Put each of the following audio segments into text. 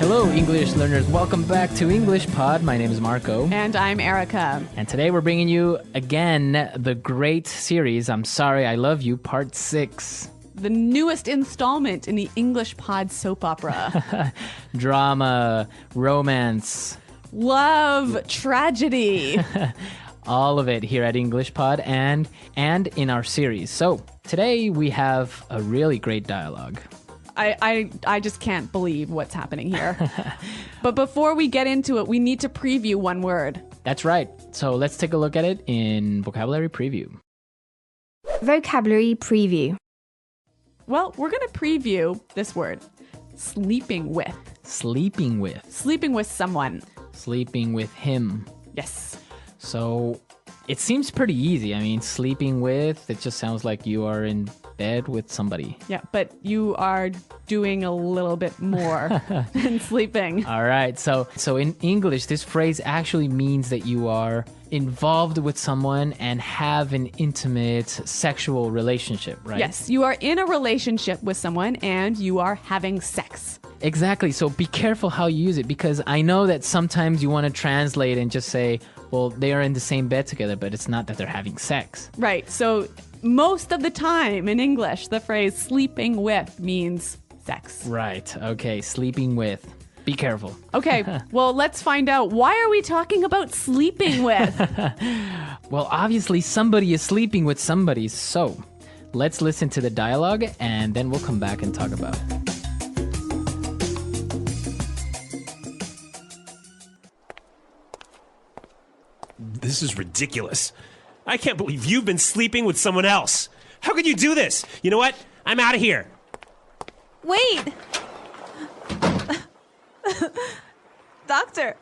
Hello, English learners. Welcome back to EnglishPod. My name is Marco. And I'm Erica. And today we're bringing you, again, the great series, I'm Sorry, I Love You, Part 6. The newest installment in the EnglishPod soap opera. Drama, romance. Love, tragedy. All of it here at EnglishPod and in our series. So today we have a really great dialogue. I just can't believe what's happening here. But before we get into it, we need to preview one word. That's right. So let's take a look at it in Vocabulary Preview. Vocabulary Preview. Well, we're going to preview this word. Sleeping with. Sleeping with. Sleeping with someone. Sleeping with him. Yes. So it seems pretty easy. I mean, sleeping with, it just sounds like you are in bed with somebody. Yeah, but you are doing a little bit more than sleeping. All right. So in English, this phrase actually means that you are involved with someone and have an intimate sexual relationship, right? Yes, you are in a relationship with someone and you are having sex. Exactly. So be careful how you use it, because I know that sometimes you want to translate and just say, well, they are in the same bed together, but it's not that they're having sex. Right. So most of the time in English, the phrase sleeping with means sex. Right. Okay. Sleeping with. Be careful. Okay. Well, let's find out. Why are we talking about sleeping with? Well, obviously somebody is sleeping with somebody. So let's listen to the dialogue and then we'll come back and talk about it. This is ridiculous. I can't believe you've been sleeping with someone else. How could you do this? You know what? I'm out of here. Wait! Doctor,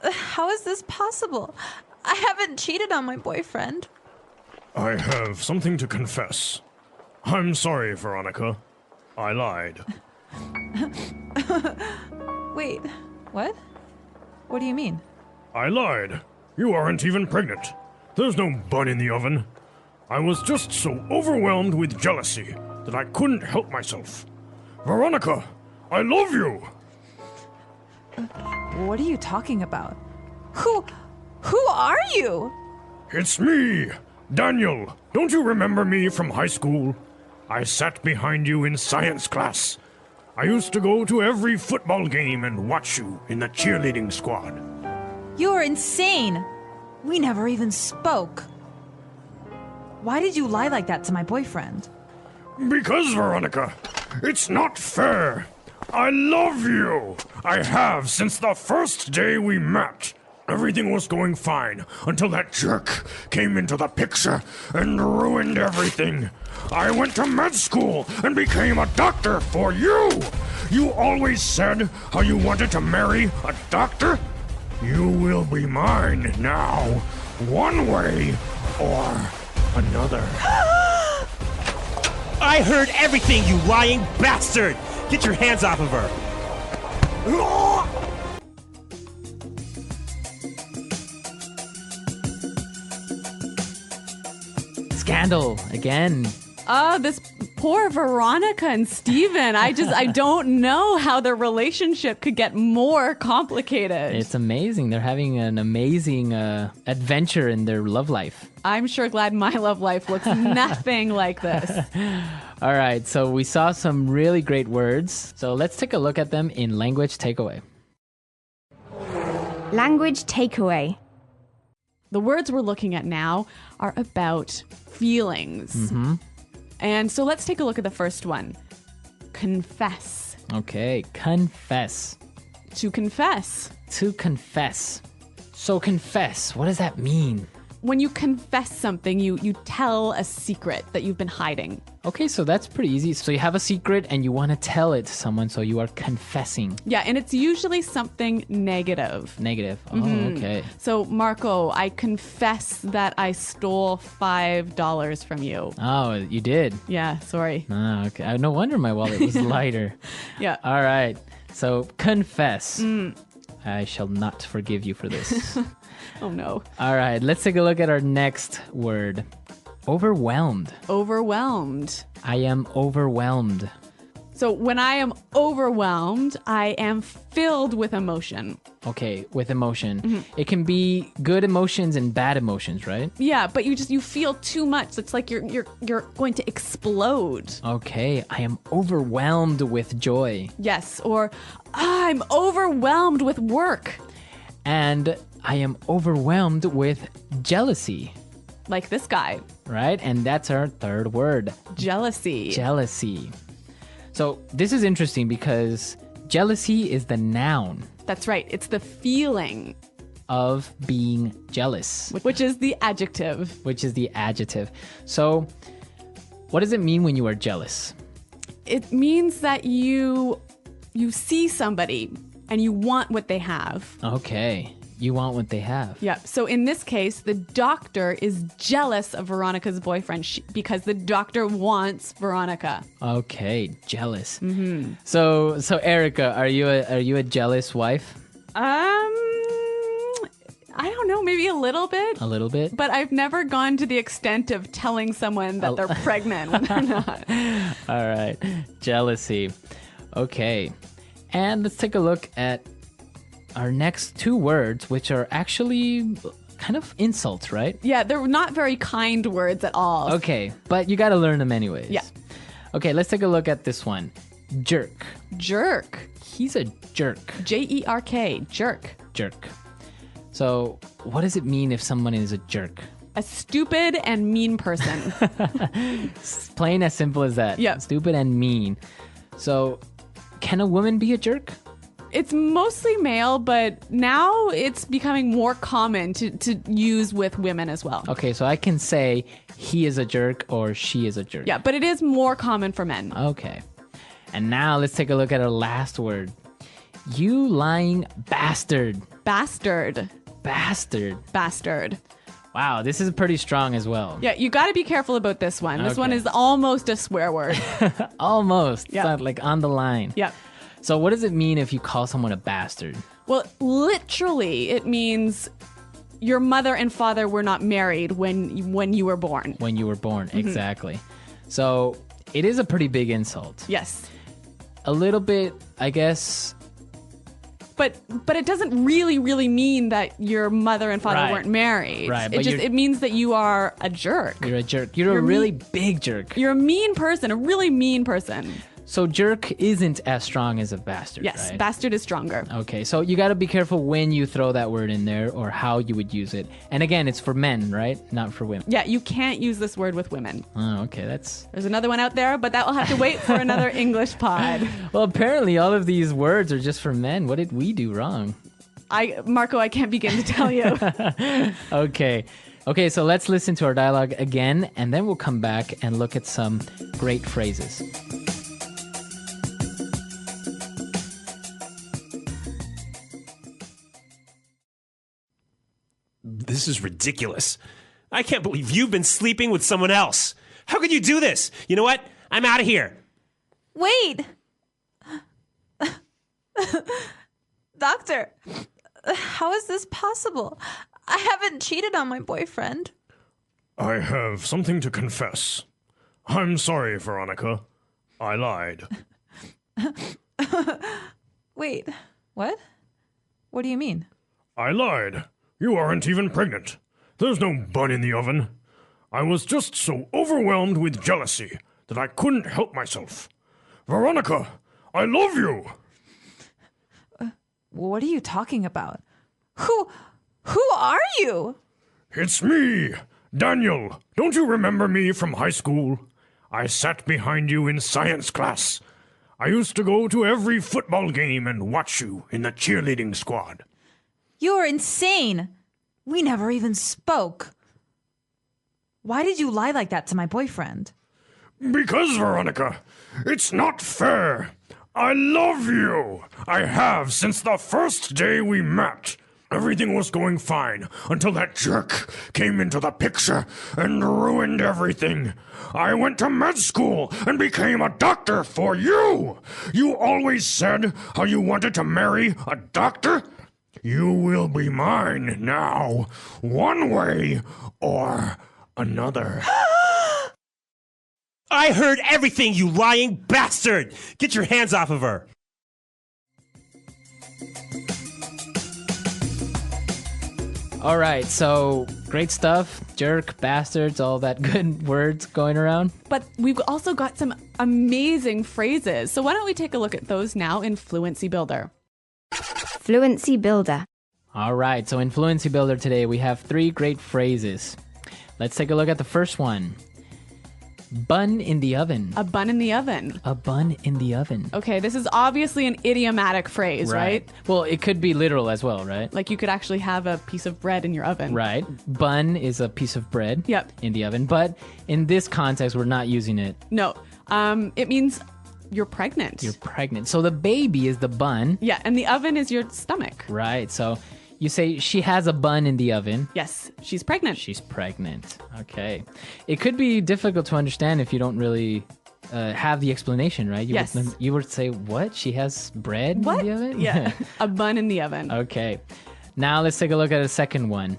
how is this possible? I haven't cheated on my boyfriend. I have something to confess. I'm sorry, Veronica. I lied. Wait, what? What do you mean? I lied. You aren't even pregnant. There's no bun in the oven. I was just so overwhelmed with jealousy that I couldn't help myself. Veronica, I love you! What are you talking about? Who are you? It's me, Daniel. Don't you remember me from high school? I sat behind you in science class. I used to go to every football game and watch you in the cheerleading squad. You're insane. We never even spoke. Why did you lie like that to my boyfriend? Because, Veronica, it's not fair. I love you. I have since the first day we met. Everything was going fine until that jerk came into the picture and ruined everything. I went to med school and became a doctor for you. You always said how you wanted to marry a doctor. You will be mine now, one way or another. I heard everything, you lying bastard! Get your hands off of her! Scandal again. This poor Veronica and Steven. I don't know how their relationship could get more complicated. It's amazing. They're having an amazing adventure in their love life. I'm sure glad my love life looks nothing like this. All right, so we saw some really great words. So let's take a look at them in Language Takeaway. Language Takeaway. The words we're looking at now are about feelings. Mm-hmm. And so let's take a look at the first one. Confess. Okay, confess. To confess. To confess. So confess, what does that mean? When you confess something, you tell a secret that you've been hiding. Okay, so that's pretty easy. So you have a secret and you want to tell it to someone, so you are confessing. Yeah, and it's usually something negative. Negative. Oh, okay. So, Marco, I confess that I stole $5 from you. Oh, you did? Yeah, sorry. Oh, okay. No wonder my wallet was lighter. Yeah. All right. So, confess. I shall not forgive you for this. Oh, no. All right. Let's take a look at our next word. Overwhelmed. Overwhelmed. I am overwhelmed. So when I am overwhelmed, I am filled with emotion. Okay, with emotion. It can be good emotions and bad emotions, right? Yeah, but you feel too much. It's like you're going to explode. Okay, I am overwhelmed with joy. Yes, or I'm overwhelmed with work. And I am overwhelmed with jealousy, Like this guy. right? And that's our third word, Jealousy. jealousy. So this is interesting because jealousy is the noun That's right. It's the feeling, of being jealous, which is the adjective. which is the adjective. So what does it mean when you are jealous? It means that you see somebody and you want what they have. Okay, you want what they have. Yeah. So in this case, the doctor is jealous of Veronica's boyfriend because the doctor wants Veronica. Okay, jealous. So Erica, are you a jealous wife? I don't know, maybe a little bit. A little bit. But I've never gone to the extent of telling someone that they're pregnant when they're not. All right, jealousy. Okay, and let's take a look at our next two words, which are actually kind of insults, right? Yeah, they're not very kind words at all. Okay, but you got to learn them anyways. Yeah. Okay, let's take a look at this one. Jerk. Jerk. He's a jerk. Jerk. Jerk. Jerk. So, what does it mean if someone is a jerk? A stupid and mean person. Plain as simple as that. Yeah. Stupid and mean. So, can a woman be a jerk? It's mostly male, but now it's becoming more common to use with women as well. Okay, so I can say he is a jerk or she is a jerk. Yeah, but it is more common for men. Okay. And now let's take a look at our last word. You lying bastard. Bastard. Bastard. Bastard. Wow, this is pretty strong as well. Yeah, you got to be careful about this one. This one Okay. is almost a swear word. Almost. Yeah. It's not like on the line. Yeah. So what does it mean if you call someone a bastard? Well, literally, it means your mother and father were not married when you were born. When you were born, exactly. So it is a pretty big insult. Yes. A little bit, I guess. But it doesn't really mean that your mother and father Right. weren't married. Right, but It means that you are a jerk. You're a jerk. You're a really big jerk. You're a mean person, a really mean person. So jerk isn't as strong as a bastard, Yes, right? bastard is stronger. Okay, so you got to be careful when you throw that word in there or how you would use it. And again, it's for men, right? Not for women. Yeah, you can't use this word with women. Oh, okay, that's... There's another one out there, but that will have to wait for another English pod. Well, apparently all of these words are just for men. What did we do wrong? Marco, I can't begin to tell you. Okay, so let's listen to our dialogue again, and then we'll come back and look at some great phrases. This is ridiculous. I can't believe you've been sleeping with someone else. How could you do this? You know what? I'm out of here. Wait! Doctor, how is this possible? I haven't cheated on my boyfriend. I have something to confess. I'm sorry, Veronica. I lied. Wait, what? What do you mean? I lied. You aren't even pregnant. There's no bun in the oven. I was just so overwhelmed with jealousy that I couldn't help myself. Veronica, I love you. What are you talking about? Who are you? It's me, Daniel. Don't you remember me from high school? I sat behind you in science class. I used to go to every football game and watch you in the cheerleading squad. You're insane. We never even spoke. Why did you lie like that to my boyfriend? Because, Veronica, it's not fair. I love you. I have since the first day we met. Everything was going fine until that jerk came into the picture and ruined everything. I went to med school and became a doctor for you. You always said how you wanted to marry a doctor. You will be mine now, one way or another. I heard everything, you lying bastard! Get your hands off of her! All right, so great stuff. Jerk, bastards, all that good words going around. But we've also got some amazing phrases. So why don't we take a look at those now in Fluency Builder? Fluency Builder. All right, so in Fluency Builder today, we have 3 great phrases. Let's take a look at the first one. Bun in the oven. A bun in the oven. A bun in the oven. Okay, this is obviously an idiomatic phrase, right? Well, it could be literal as well, right? Like you could actually have a piece of bread in your oven. Right. Bun is a piece of bread Yep. in the oven. But in this context, we're not using it. No, it means you're pregnant. You're pregnant. So the baby is the bun. Yeah, and the oven is your stomach. Right. So you say she has a bun in the oven. Yes, she's pregnant. She's pregnant. Okay. It could be difficult to understand if you don't really have the explanation, right? Yes. You would say, what? She has bread What? in the oven? Yeah, a bun in the oven. Okay. Now let's take a look at a second one.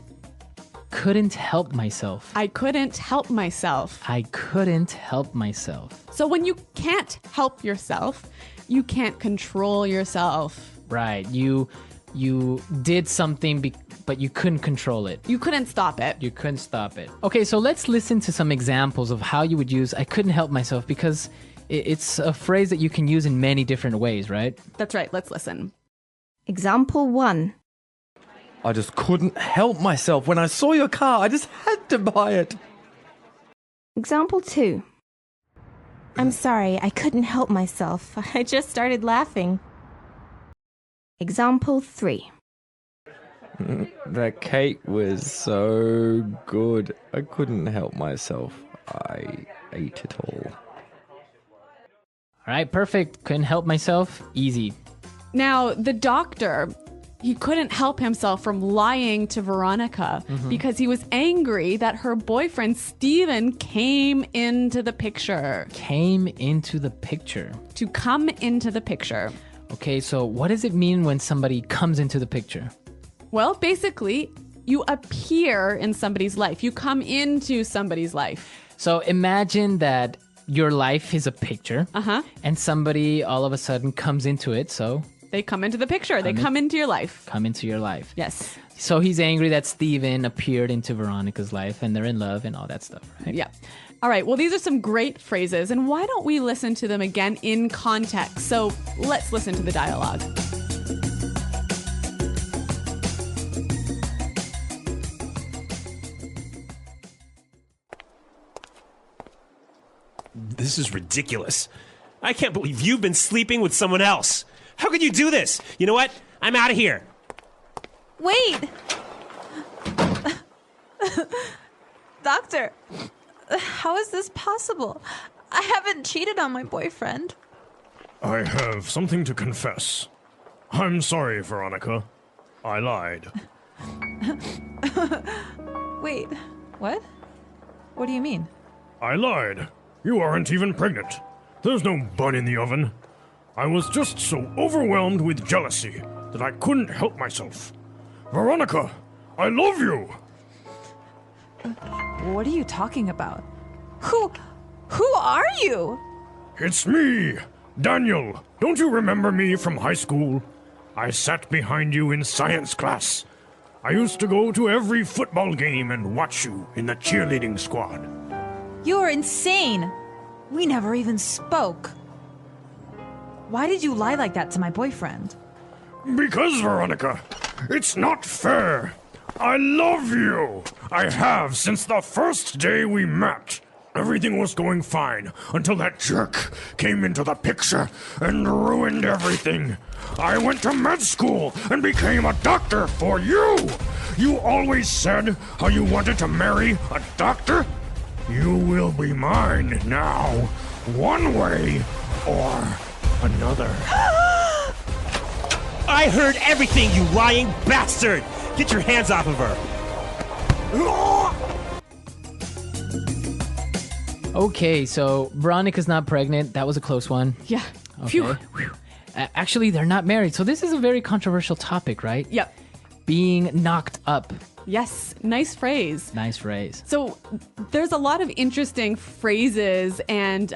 Couldn't help myself. I couldn't help myself. I couldn't help myself. So when you can't help yourself, you can't control yourself. Right. You did something, but you couldn't control it. You couldn't stop it. You couldn't stop it. Okay, so let's listen to some examples of how you would use I couldn't help myself, because it's a phrase that you can use in many different ways, right? That's right. Let's listen. Example 1. I just couldn't help myself. When I saw your car, I just had to buy it. Example 2. I'm sorry, I couldn't help myself. I just started laughing. Example 3. That cake was so good. I couldn't help myself. I ate it all. All right, perfect. Couldn't help myself. Easy. Now, the doctor, he couldn't help himself from lying to Veronica because he was angry that her boyfriend, Steven, came into the picture. Came into the picture. To come into the picture. Okay, so what does it mean when somebody comes into the picture? Well, basically, you appear in somebody's life. You come into somebody's life. So imagine that your life is a picture, and somebody all of a sudden comes into it, so... They come into the picture. They come into your life. Come into your life. Yes. So he's angry that Steven appeared into Veronica's life, and they're in love and all that stuff, right? Yeah. All right, well, these are some great phrases, and why don't we listen to them again in context? So let's listen to the dialogue. This is ridiculous. I can't believe you've been sleeping with someone else. How could you do this? You know what? I'm out of here. Wait! Doctor, how is this possible? I haven't cheated on my boyfriend. I have something to confess. I'm sorry, Veronica. I lied. Wait, what? What do you mean? I lied. You aren't even pregnant. There's no bun in the oven. I was just so overwhelmed with jealousy that I couldn't help myself. Veronica, I love you! What are you talking about? Who are you? It's me, Daniel. Don't you remember me from high school? I sat behind you in science class. I used to go to every football game and watch you in the cheerleading squad. You're insane. We never even spoke. Why did you lie like that to my boyfriend? Because, Veronica, it's not fair. I love you. I have since the first day we met. Everything was going fine until that jerk came into the picture and ruined everything. I went to med school and became a doctor for you. You always said how you wanted to marry a doctor. You will be mine now, one way or another. I heard everything, you lying bastard! Get your hands off of her! Okay, so Veronica's not pregnant. That was a close one. Yeah. Okay. Phew. Actually, they're not married. So this is a very controversial topic, right? Yep. being knocked up. Yes, nice phrase. Nice phrase. So there's a lot of interesting phrases and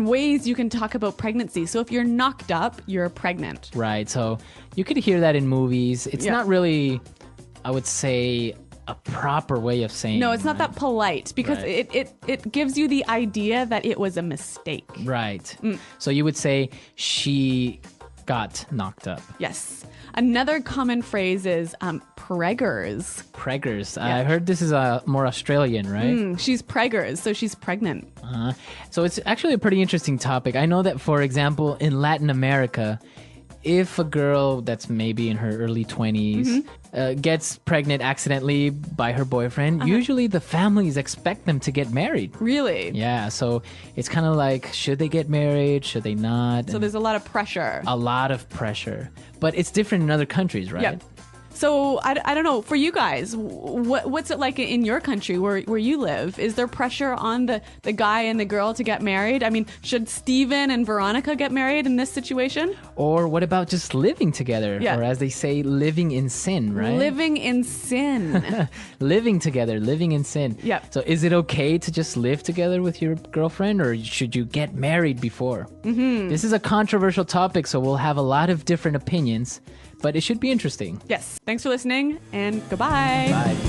ways you can talk about pregnancy. So if you're knocked up, you're pregnant. Right. So you could hear that in movies. It's Yeah. not really, I would say, a proper way of saying. No, it's not right? that polite because Right. it gives you the idea that it was a mistake. Right. So you would say she got knocked up. Yes. Another common phrase is preggers. Preggers. I heard this is more Australian, right? She's preggers, so she's pregnant. So it's actually a pretty interesting topic. I know that, for example, in Latin America, if a girl that's maybe in her early 20s gets pregnant accidentally by her boyfriend, usually the families expect them to get married. Really? Yeah, so it's kind of like, should they get married? Should they not? So there's a lot of pressure. a lot of pressure. But it's different in other countries, right? Yep. So I don't know, for you guys, what's it like in your country where you live? Is there pressure on the guy and the girl to get married? I mean, should Steven and Veronica get married in this situation? Or what about just living together? Yeah. Or as they say, living in sin, right? Living in sin. Living together, living in sin. Yep. So is it okay to just live together with your girlfriend, or should you get married before? This is a controversial topic, so we'll have a lot of different opinions, but it should be interesting. Yes. Thanks for listening, and goodbye. Bye.